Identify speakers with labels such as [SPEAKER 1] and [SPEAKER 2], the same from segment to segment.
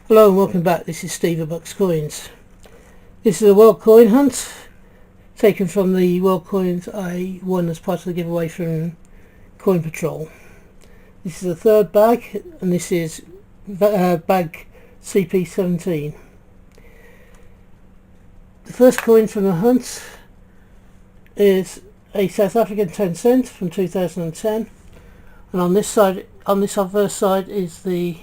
[SPEAKER 1] Hello and welcome back. This is Steve of Bucks Coins. This is a world coin hunt taken from the world coins I won as part of the giveaway from Coin Patrol. This is the third bag and this is bag CP17. The first coin from the hunt is a South African 10 cent from 2010, and on this side, on this obverse side, is the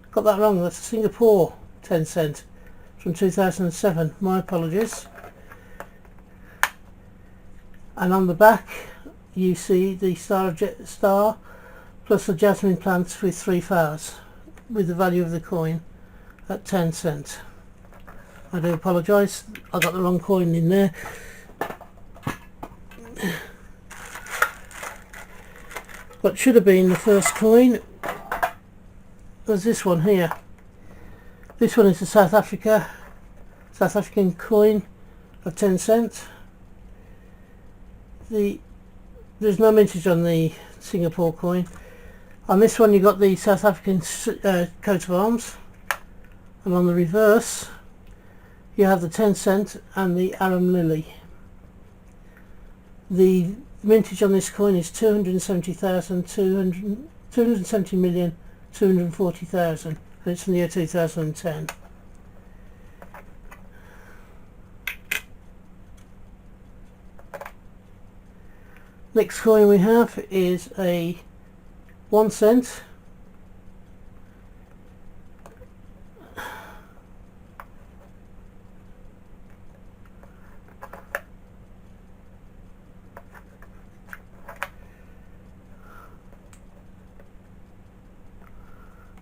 [SPEAKER 1] got that wrong, that's a Singapore 10 cent from 2007, my apologies. And on the back you see the star plus the jasmine plants with 3 flowers, with the value of the coin at 10 cent. I do apologise, I got the wrong coin in there. What should have been the first coin was this one here. This one is a South African coin of 10 cent. There's no mintage on the Singapore coin. On this one you got the South African coat of arms, and on the reverse you have the 10 cent and the arum lily. The mintage on this coin is 270,240,000, and it's from the year 2010. Next coin we have is a 1 cent.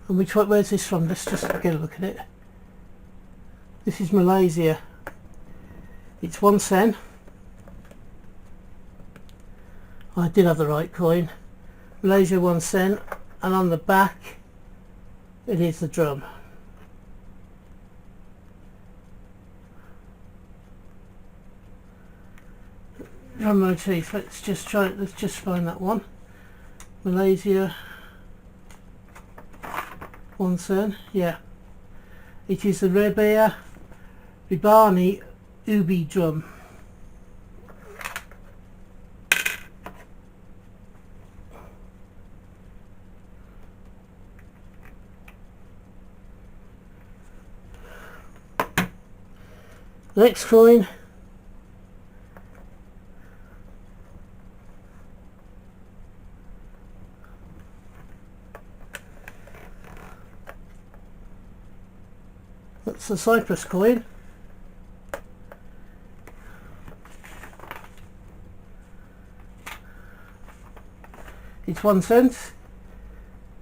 [SPEAKER 1] And where's this from? Let's just get a look at it. This is Malaysia. It's 1 cent. I did have the right coin. Malaysia 1 cent, and on the back it is the drum. Drum motif. Let's just find that one. Malaysia 1 cent, yeah. It is the Ribani Ubi drum. Next coin that's the Cyprus coin. It's 1 cent.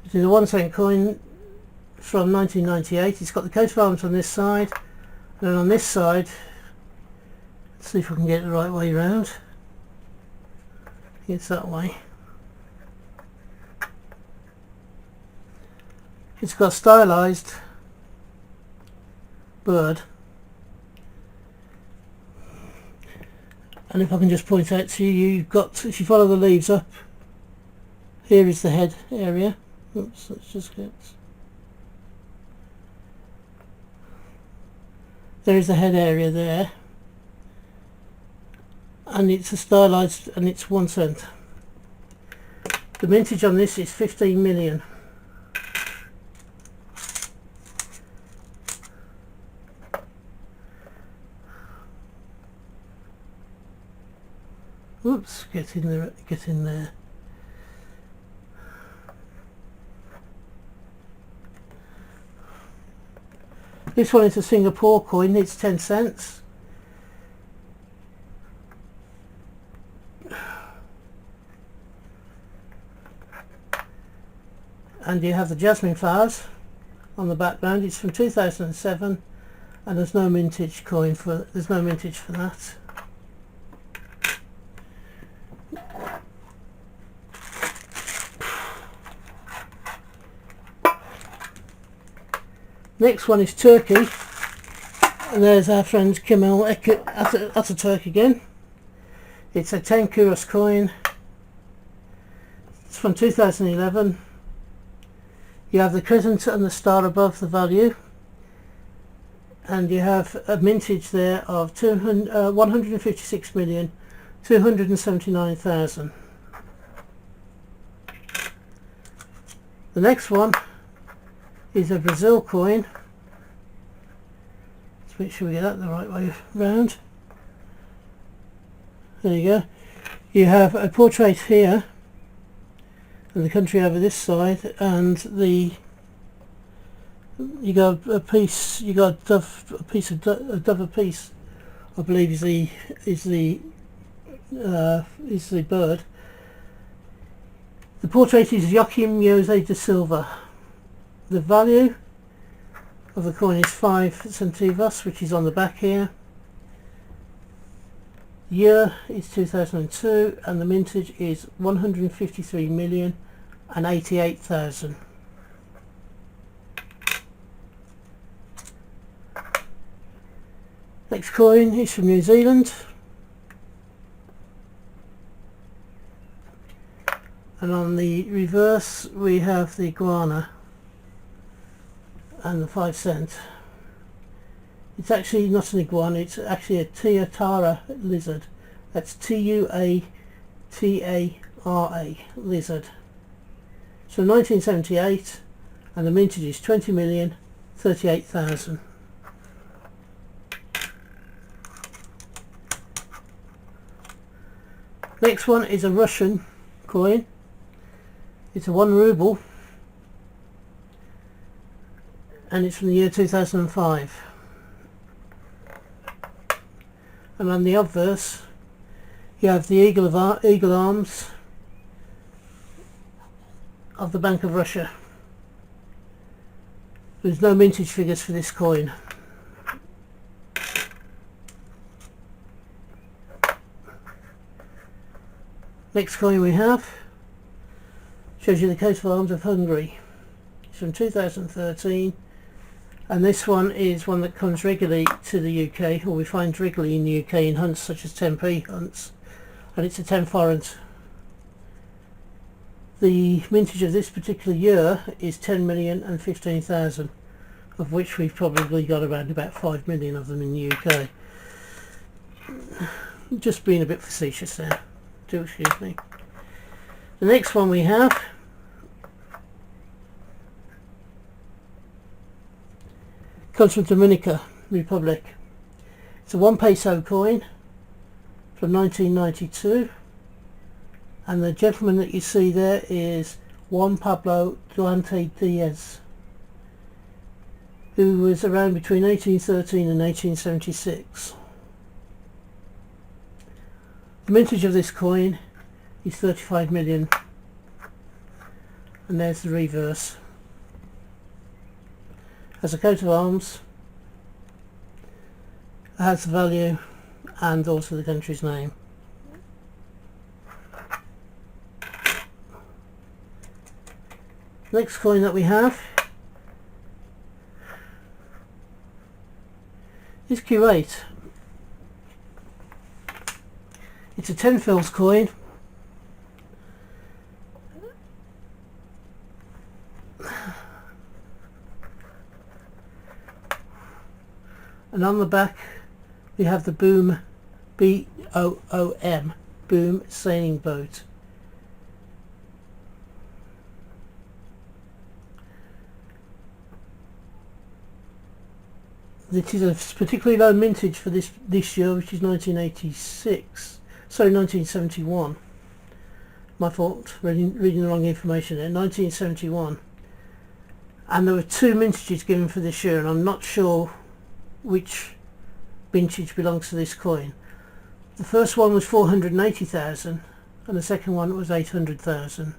[SPEAKER 1] It is a 1 cent coin from 1998. It's got the coat of arms on this side, and then on this side, let's see if I can get it the right way round. It's that way. It's got a stylised bird, and if I can just point out to you, you've got, if you follow the leaves up, here is the head area. Oops, let's just get, there is the head area there, and it's a stylised, and it's 1 cent. The mintage on this is 15 million. Oops, get in there, get in there. This one is a Singapore coin, it's 10 cents. And you have the jasmine flowers on the background. It's from 2007, and there's no mintage coin for, there's no mintage for that. Next one is Turkey, and there's our friend Kemal Ataturk again. It's a 10 kuruş coin. It's from 2011. You have the crescent and the star above the value, and you have a mintage there of 156,279,000. The next one is a Brazil coin. Let's make sure we get that the right way round. There you go. You have a portrait here and the country over this side, and you got a piece. You got a dove a piece, I believe is the bird. The portrait is Joaquim Jose de Silva. The value of the coin is 5 centavos, which is on the back here. The year is 2002, and the mintage is 153,088,000. Next coin is from New Zealand, and on the reverse we have the iguana and the 5 cent. It's actually not an iguana, it's actually a Tuatara lizard. That's Tuatara lizard. So 1978, and the mintage is 20,038,000. Next one is a Russian coin. It's a 1 ruble, and it's from the year 2005. And on the obverse you have the eagle arms of the Bank of Russia. There's no mintage figures for this coin. Next coin we have shows you the coat of arms of Hungary. It's from 2013, and this one is one that comes regularly to the UK, or we find regularly in the UK in hunts such as 10p hunts, and it's a 10 forint. The mintage of this particular year is 10,015,000, of which we've probably got around about 5 million of them in the UK. Just being a bit facetious there, do excuse me. The next one we have comes from Dominica Republic. It's a 1 peso coin from 1992, and the gentleman that you see there is Juan Pablo Duarte Diaz, who was around between 1813 and 1876. The mintage of this coin is 35 million, and there's the reverse. Has a coat of arms, has the value and also the country's name. Next coin that we have is Kuwait. It's a 10 fils coin, and on the back we have the boom, B-O-O-M, boom sailing boat. This is a particularly low mintage for this year, which is 1971. My fault, reading the wrong information there. 1971, and there were 2 mintages given for this year, and I'm not sure which vintage belongs to this coin. The first one was 480,000 and the second one was 800,000.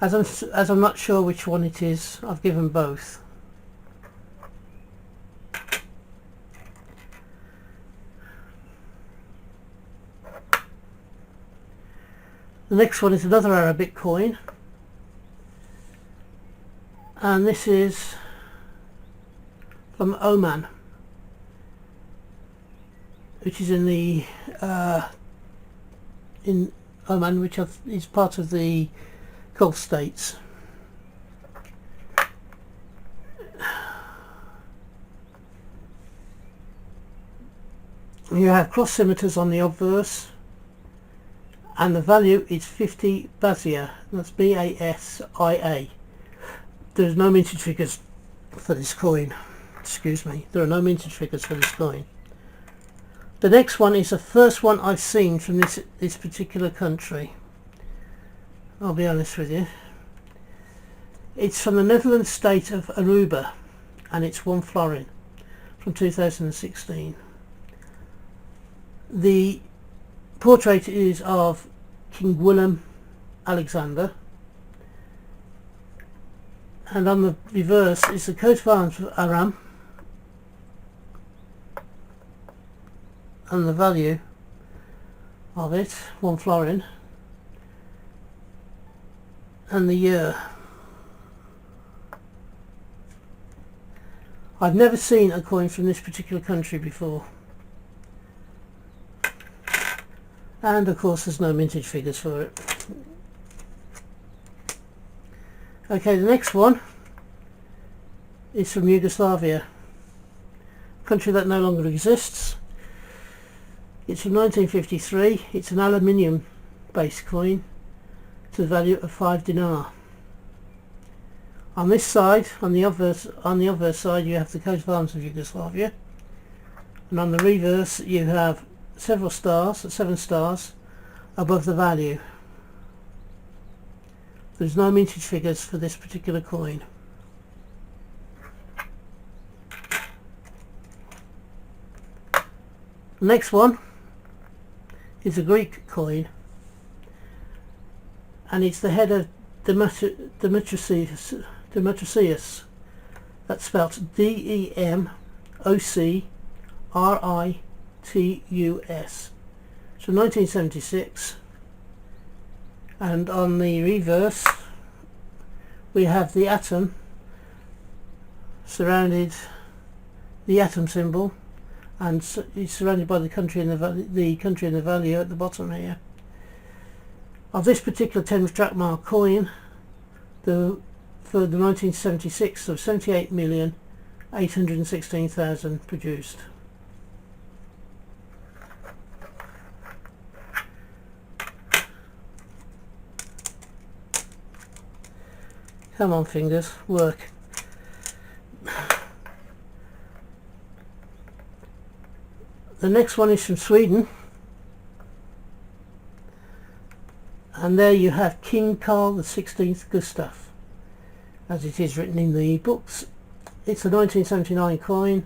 [SPEAKER 1] As I'm not sure which one it is, I've given both. The next one is another Arabic coin, and this is from Oman, which is in Oman, which is part of the Gulf states. You have cross scimitars on the obverse, and the value is 50 Basia. That's B-A-S-I-A. There's no mintage figures for this coin. Excuse me. There are no mintage figures for this coin. The next one is the first one I've seen from this particular country. I'll be honest with you. It's from the Netherlands state of Aruba, and it's 1 florin from 2016. The portrait is of King Willem Alexander, and on the reverse is the coat of arms of Aram, and the value of it, 1 florin, and the year. I've never seen a coin from this particular country before, and of course there's no mintage figures for it. Okay, the next one is from Yugoslavia, a country that no longer exists. It's from 1953. It's an aluminium based coin to the value of 5 dinar. On this side, on the obverse side, you have the coat of arms of Yugoslavia, and on the reverse you have several stars, 7 stars above the value. There's no mintage figures for this particular coin. The next one is a Greek coin, and it's the head of Demetrius. That's spelt D-E-M-O-C-R-I-T-U-S. So 1976, and on the reverse we have the atom surrounded, the atom symbol, and it's surrounded by the country and the value at the bottom here. Of this particular 10 drachma coin, for the 1976, so 78,816,000 produced. Come on, fingers, work. The next one is from Sweden, and there you have King Carl XVI Gustaf, as it is written in the books. It's a 1979 coin,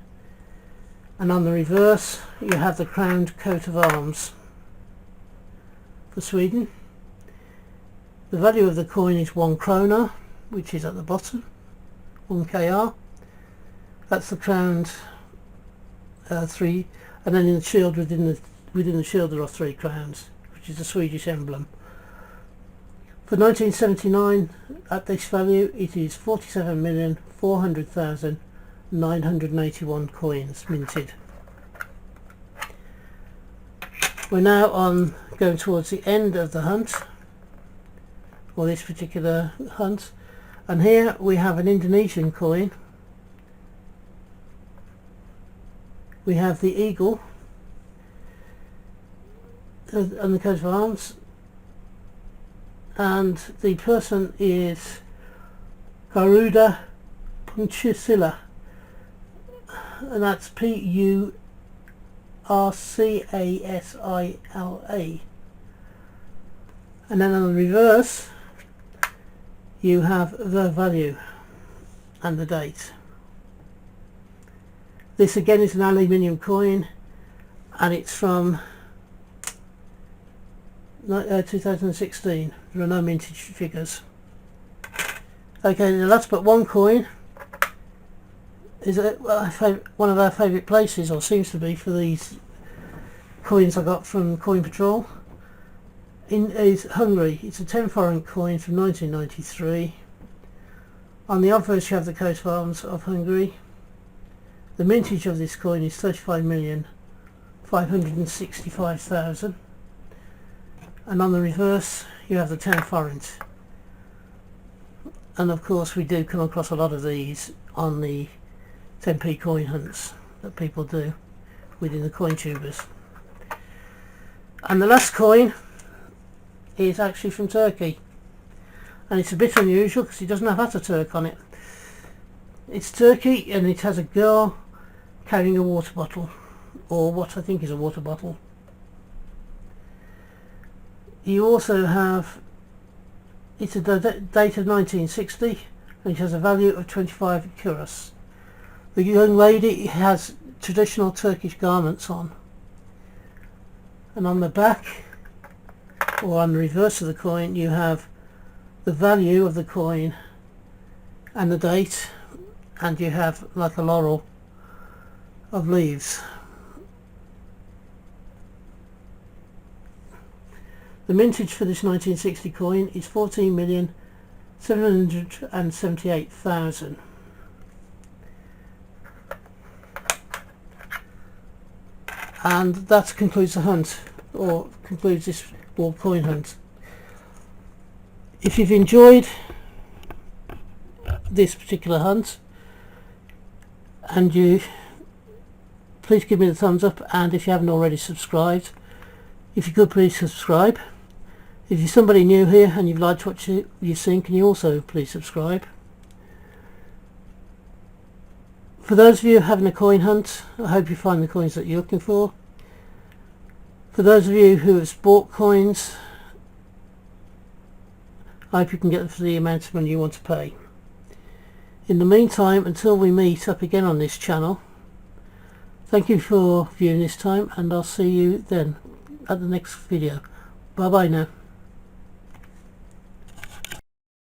[SPEAKER 1] and on the reverse you have the crowned coat of arms for Sweden. The value of the coin is 1 krona, which is at the bottom, 1 kr. That's the crowned 3, and then in the shield, within the shield there are 3 crowns, which is the Swedish emblem. For 1979, at this value, it is 47,400,981 coins minted. We're now going towards the end of the hunt, or this particular hunt, and here we have an Indonesian coin. We have the eagle and the coat of arms, and the person is Garuda Pancasila, and that's P-U-R-C-A-S-I-L-A. And then on the reverse you have the value and the date. This again is an aluminium coin, and it's from 2016. There are no mintage figures. Okay, the last but one coin is one of our favourite places, or seems to be, for these coins I got from Coin Patrol. Is Hungary. It's a 10 foreign coin from 1993. On the obverse you have the coat of arms of Hungary. The mintage of this coin is 35,565,000, and on the reverse you have the 10 forints. And of course we do come across a lot of these on the 10p coin hunts that people do. within the coin tubers. And the last coin is actually from Turkey, and it's a bit unusual because it doesn't have Ataturk on it. It's Turkey, and it has a girl carrying a water bottle, or what I think is a water bottle. You also have, it's a date of 1960, and it has a value of 25 kuros. The young lady has traditional Turkish garments on, and on the back, or on the reverse of the coin, you have the value of the coin and the date, and you have like a laurel of leaves. The mintage for this 1960 coin is 14,778,000. And that concludes the hunt, or concludes this world coin hunt. If you've enjoyed this particular hunt, and you, please give me the thumbs up, and if you haven't already subscribed, if you could please subscribe. If you're somebody new here and you've liked what you've seen, can you also please subscribe? For those of you having a coin hunt, I hope you find the coins that you're looking for. For those of you who have bought coins, I hope you can get them for the amount of money you want to pay. In the meantime, until we meet up again on this channel, thank you for viewing this time, and I'll see you then at the next video. Bye bye now.